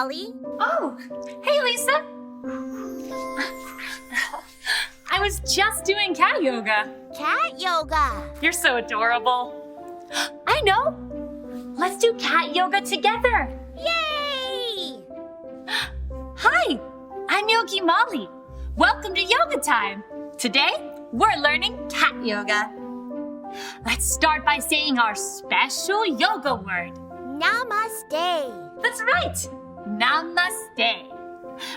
Molly. Oh, hey, Lisa. I was just doing cat yoga. Cat yoga. You're so adorable. I know. Let's do cat yoga together. Yay! Hi, I'm Yogi Molly. Welcome to Yoga Time. Today, we're learning cat yoga. Let's start by saying our special yoga word. Namaste. That's right. Namaste.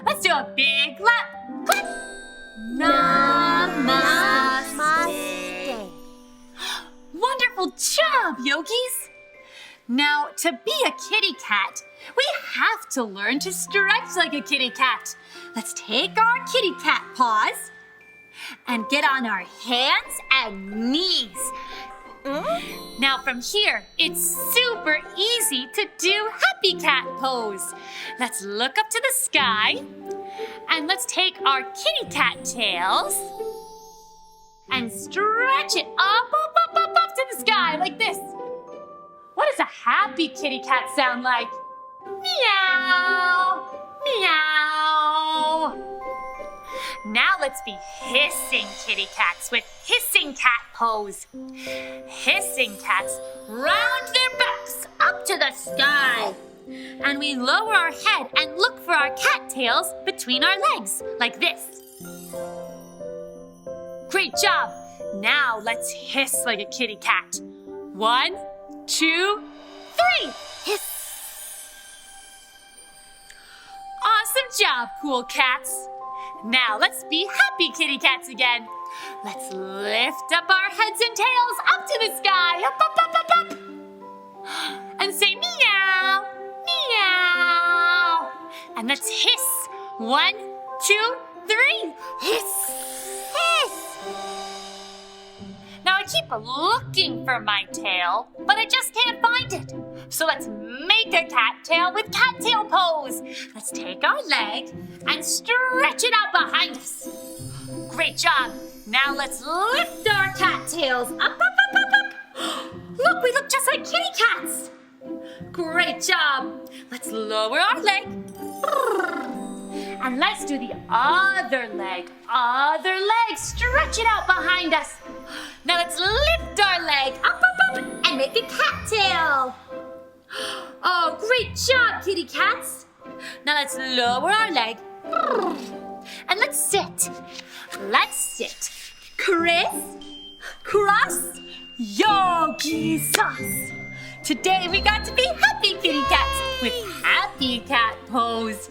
Let's do a big clap. Clap. Namaste. Namaste. Wonderful job, yogis. Now, to be a kitty cat, we have to learn to stretch like a kitty cat. Let's take our kitty cat paws and get on our hands and knees. Now from here, it's super easy to do happy cat pose. Let's look up to the sky and let's take our kitty cat tails and stretch it up to the sky like this. What does a happy kitty cat sound like? Meow, meow. Now let's be hissing kitty cats with hissing cat pose. Hissing cats round their backs up to the sky. And we lower our head and look for our cat tails between our legs, like this. Great job. Now let's hiss like a kitty cat. 1, 2, 3. Hiss. Awesome job, cool cats. Now let's be happy kitty cats again. Let's lift up our heads and tails up to the sky. Up, up, up, up, up. And say meow, meow. And let's hiss. 1, 2, 3. Hiss. Hiss. Now I keep looking for my tail, but I just can't find it. So let's make a cat tail with cat tail pose. Let's take our leg and stretch it out behind us. Great job. Now let's lift our cat tails up, up, up, up, up. Look, we look just like kitty cats. Great job. Let's lower our leg. And let's do the other leg. Other leg. Stretch it out behind us. Now let's lift our leg up, up, up, and make a cat tail. Oh, great job, kitty cats. Now let's lower our leg. And let's sit. Let's sit. Criss, cross, yogi sauce. Today we got to be happy kitty cats with happy cat pose.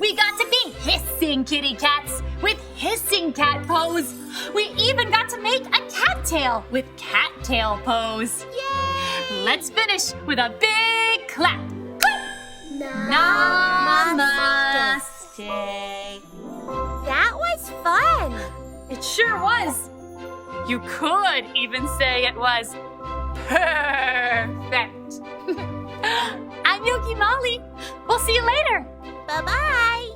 We got to be hissing kitty cats with hissing cat pose. We even got to make a cat tail with cat tail pose. Yay! Let's finish with a big clap. Namaste. That was fun. It sure was. You could even say it was perfect. I'm Yogi Molly. We'll see you later. Bye-bye.